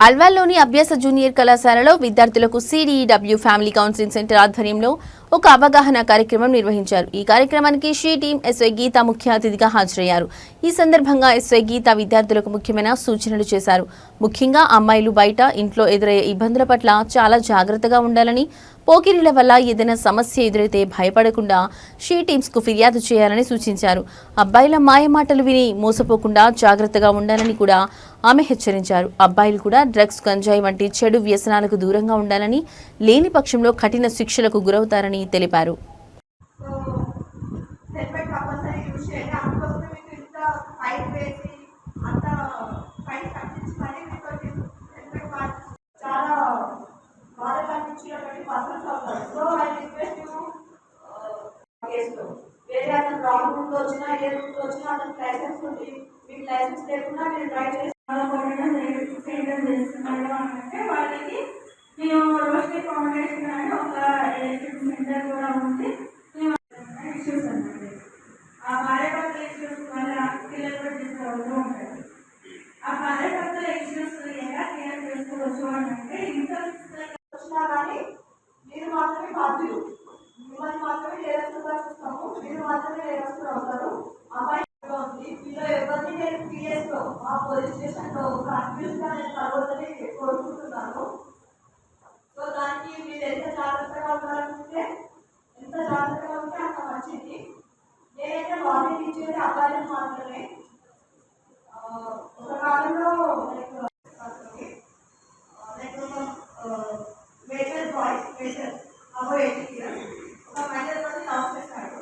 అల్వాల్లోని అభ్యాస జూనియర్ కళాశాలలో విద్యార్థులకు సిడిఈడబ్ల్యూ ఫ్యామిలీ కౌన్సిలింగ్ సెంటర్ ఆధ్వర్యంలో ఒక అవగాహన కార్యక్రమం నిర్వహించారు. ఈ కార్యక్రమానికి షీ టీం ఎస్వై గీత ముఖ్య అతిథిగా హాజరయ్యారు. ఈ సందర్భంగా ఎస్వై గీత విద్యార్థులకు ముఖ్యమైన సూచనలు చేశారు. ముఖ్యంగా అమ్మాయిలు బయట ఇంట్లో ఎదురయ్యే ఇబ్బందుల పట్ల చాలా జాగ్రత్తగా ఉండాలని, పోకిరీల వల్ల ఏదైనా సమస్య ఎదురైతే భయపడకుండా షీ టీమ్స్ కు ఫిర్యాదు చేయాలని సూచించారు. అబ్బాయిల మాయమాటలు విని మోసపోకుండా జాగ్రత్తగా ఉండాలని కూడా ఆమె హెచ్చరించారు. అబ్బాయిలు కూడా డ్రగ్స్, గంజాయి వంటి చెడు వ్యసనాలకు దూరంగా ఉండాలని, లేని పక్షంలో కఠిన శిక్షలకు గురవుతారని తెలిపారు. లైసెన్స్ లేకుండా నేను డ్రైవ్ చేస్తున్నాను అంటే వాళ్ళకి మేము రోషనీ ఫౌండేషన్ అని ఒక ఎలక్ట్రిక్ సెంటర్ కూడా ఉంది. ఇష్యూస్ అన్నది ఆ భార్యాభర్తల ఇష్యూస్ వల్ల పిల్లలు కూడా డిస్టర్బ్ అవుతూ ఉంటారు. ఆ భార్యాభర్తల ఇష్యూస్ ఎలా క్లియర్ చేసుకోవచ్చు అని అంటే ఇంట్లో వచ్చినా కానీ మీరు మాత్రమే బాధ్యులు, మిమ్మల్ని మాత్రమే నేరస్తుగా చూస్తాము, మీరు మాత్రమే నేరస్తులు అవుతారు. అమ్మాయి ఆ పోలీస్ స్టేషన్ లో కన్ఫ్యూజ్ గా నేను కలవద్దని కోరుకుంటున్నాను. సో దానికి మీరు ఎంత జాగ్రత్తగా ఉండాలనుకుంటే ఎంత జాగ్రత్తగా ఉంటే అంత మంచిది. నేనైతే వార్నింగ్ ఇచ్చేది అబ్బాయిలకు మాత్రమే. ఒక కాలంలో మేజర్ బాయ్ మేజర్ అబో 18 years ఒక మైనర్ తోటి లవ్ చేశాడు.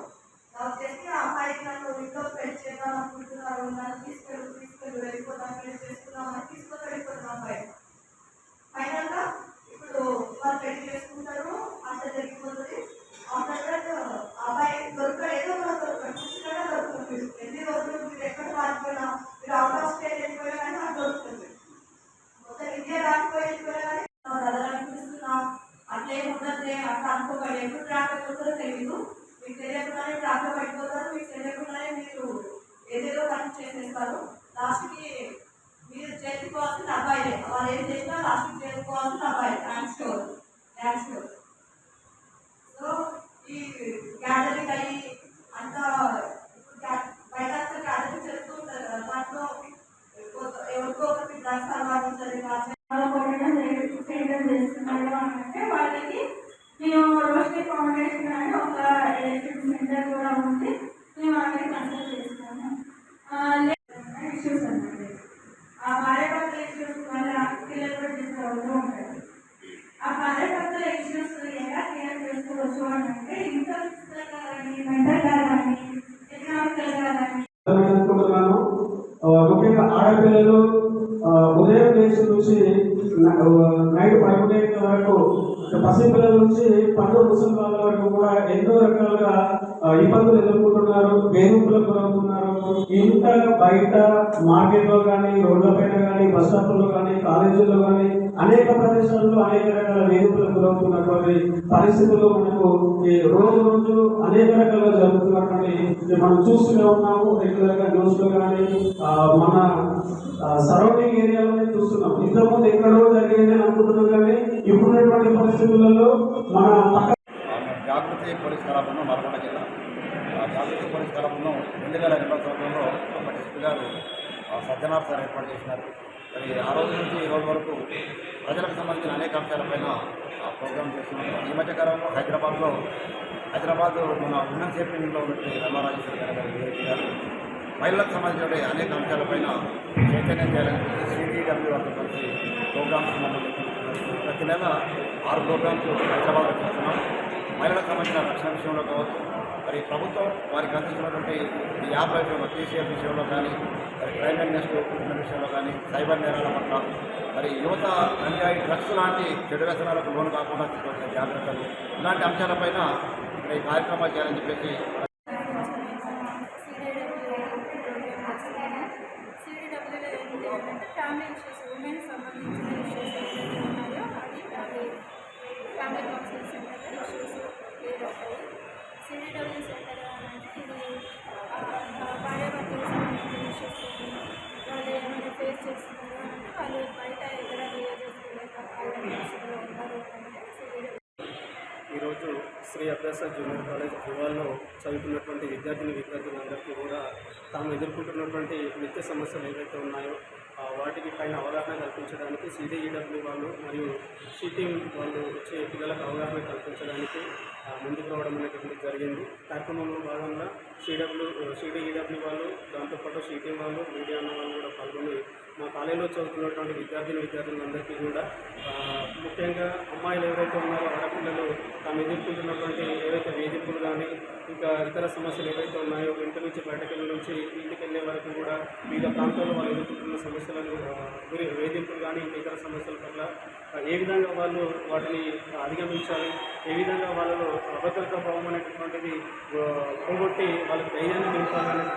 లవ్ చేసి ఆ అమ్మాయికి నన్ను ఇంట్లో పెళ్లి చేద్దాం అనుకుంటున్నారు, నన్ను తీసుకెళ్ళి వెళ్ళిపోతాను, పెళ్లి చేసుకున్నామని తీసుకొని వెళ్ళిపోతాను అబ్బాయి. ఫైనల్ గా ఇప్పుడు వాళ్ళు పెళ్లి చేసుకుంటారు, అంత జరిగిపోతుంది. ఆఫ్టర్ దట్ అబ్బాయి దొరకడు, ఏదో చూసినా దొరుకుతుంది. ఎన్ని రోజులు మీరు ఎక్కడ రాకపోయినా, మీరు అవుట్ ఆఫ్ స్టేట్ వెళ్ళిపోయినా కానీ అది దొరుకుతుంది. మొత్తం ఇండియా రాకపోయి వెళ్ళిపోయినా కానీ అనిపిస్తున్నా అట్లే ఉండదు, అట్లా అనుకోవాలి. ఎప్పుడు ట్రాక్ అయిపోతారో తెలియదు. మీకు తెలియకుండానే ట్రాక్లో పడిపోతారు, మీకు తెలియకుండానే మీరు ఏదేదో పని చేసేస్తారు. లాస్ట్కి మీరు చేరుకోవాల్సిన అబ్బాయిలే, వాళ్ళు ఏం చేసినా లాస్ట్కి చేరుకోవాల్సిన అబ్బాయి. Thanks thanks. సో ఈ గ్యాదరింగ్ అయ్యి అంతా బయట అంతా గ్యాదరింగ్ చేస్తూ ఉంటారు కదా, దాంట్లో ఎవరికో ఒకరికి డ్రగ్స్ అలవాటు ఉంటుంది. చేస్తున్నాడు అంటే వాళ్ళకి మేము రోషనీ ఫౌండేషన్ అని ఒక ఎలక్ట్రిక్ సెంటర్ కూడా ఉంది. మేము అక్కడికి కన్సల్ట్ చేస్తాము. ఇష్యూస్ అన్నది ఆ భార్యాభర్తల ఇష్యూస్ వల్ల పిల్లలు కూడా డిస్టర్బ్ అవుతూ ఉంటారు. ఆ భార్యాభర్తల ఇష్యూస్ ఎలా క్లియర్ చేసుకోవచ్చు అని అంటే ఇంట్లో కానీ మెంటల్గా కానీ ఎకనామికల్గా కానీ. ముఖ్యంగా ఆడపిల్లలు ఉదయం లేచి నుంచి నైట్ పడుకునే వరకు, పసిపిల్లల నుంచి పండు ముసలి వాళ్ళ వరకు కూడా ఎన్నో రకాలుగా ఇబ్బందులు ఎదుర్కొంటున్నారు, వేధింపులకు గురవుతున్నారు. ఇంత బయట మార్కెట్లో కానీ, రోడ్లపైన కానీ, బస్ స్టాప్లో కానీ, కాలేజీల్లో కానీ అనేక ప్రదేశాల్లో అనేక రకాల వేధింపులకు గురవుతున్నటువంటి పరిస్థితుల్లో మనకు రోజు రోజు అనేక రకాలుగా జరుగుతున్నటువంటి మనం చూస్తూనే ఉన్నాము. రెగ్యులర్గా న్యూస్లో కానీ మన సరౌండింగ్ ఏరియాలోనే చూస్తున్నాం. ఇంతకుముందు ఎక్కడో జరిగేది అనుకుంటున్నాం, కానీ ఇప్పుడున్నటువంటి పరిస్థితులలో మన జాగృతి పోలీస్ కళాబృందం నల్గొండ జిల్లా. జాగృతి పోలీస్ కళాబృందం 2020 సంవత్సరంలో మా డిస్ట్రిక్ట్ గారు సజ్జనార్ సార్ ఏర్పాటు చేసినారు. మరి ఆ రోజు నుంచి ఈ రోజు వరకు ప్రజలకు సంబంధించిన అనేక అంశాలపైన ప్రోగ్రాం చేస్తున్నాం. ఈ మధ్యకాలంలో హైదరాబాద్ మన ఉమెన్ సేఫ్టీలో ఉన్నటువంటి రమారాజేశ్వరి గారు మహిళలకు సంబంధించిన అనేక అంశాలపైన చైతన్యం చేయాలని సిడిడబ్ల్యూ వారితో కలిసి ప్రోగ్రామ్స్ ప్రతి నెల 6 ప్రోగ్రామ్స్ హైదరాబాద్లో చేస్తున్నాం. మహిళలకు సంబంధించిన రక్షణ విషయంలో కావచ్చు, మరి ప్రభుత్వం వారికి అందిస్తున్నటువంటి ఈ యాప్ విషయంలో, టీసీఎఫ్ విషయంలో కానీ, మరి క్రైమ్ అగెన్స్ట్ ఉమెన్ విషయంలో కానీ, సైబర్ నేరాల పట్ల, మరి యువత గంజాయి, డ్రగ్స్ లాంటి చెడు వ్యసనాలకు లోను కాకుండా తీసుకోవాల్సిన జాగ్రత్తలు, ఇలాంటి అంశాలపైన ఇక్కడ ఈ కార్యక్రమాలు చేయాలని చెప్పేసి ఫ్యామిలీ ఇష్యూస్, ఉమెన్ సంబంధించిన ఇష్యూస్ ఏదైతే ఉన్నాయో అది ఫ్యామిలీ కౌన్సిలింగ్ సెంటర్లో ఇష్యూస్ క్లియర్ అవుతాయి. సిడిడబ్ల్యూ సెంటర్ అంటే ఇది భార్యాభర్తలకు సంబంధించిన ఇష్యూస్ వాళ్ళు ఏమైనా ఫేస్ చేస్తున్నారు అంటే వాళ్ళు బయట ఎక్కడ శ్రీ అభ్యాస జూనియర్ కాలేజ్ భూవాల్లో చదువుతున్నటువంటి విద్యార్థులందరికీ కూడా తాము ఎదుర్కొంటున్నటువంటి నిత్య సమస్యలు ఏవైతే ఉన్నాయో వాటికి పైన అవగాహన కల్పించడానికి సిడిఈడబ్ల్యూ వాళ్ళు మరియు షీటీం వాళ్ళు వచ్చే పిల్లలకు అవగాహన కల్పించడానికి ముందుకు రావడం అనేటువంటిది జరిగింది. కార్యక్రమంలో భాగంగా సిడిఈడబ్ల్యూ వాళ్ళు, దాంతోపాటు షీటీం వాళ్ళు, మీడియా అన్న వాళ్ళు కూడా పాల్గొని మా కాలేజీలో చదువుతున్నటువంటి విద్యార్థులందరికీ కూడా ముఖ్యంగా అమ్మాయిలు ఎవరైతే ఉన్నారో ఆడపిల్లలు తాము ఎదుర్కొంటున్నటువంటి ఏవైతే వేధింపులు కానీ ఇంకా ఇతర సమస్యలు ఏవైతే ఉన్నాయో ఇంటి నుంచి బయటకెళ్ళి నుంచి ఇంటికి వెళ్ళే వరకు కూడా వివిధ ప్రాంతాల్లో వాళ్ళు ఎదుర్కొంటున్న సమస్యలను వేధింపులు కానీ ఇంకా ఇతర సమస్యల పట్ల ఏ విధంగా వాళ్ళు వాటిని అధిగమించాలి, ఏ విధంగా వాళ్ళలో అభద్రతా భావం అనేటటువంటిది పోగొట్టి వాళ్ళకి ధైర్యాన్ని నింపాలని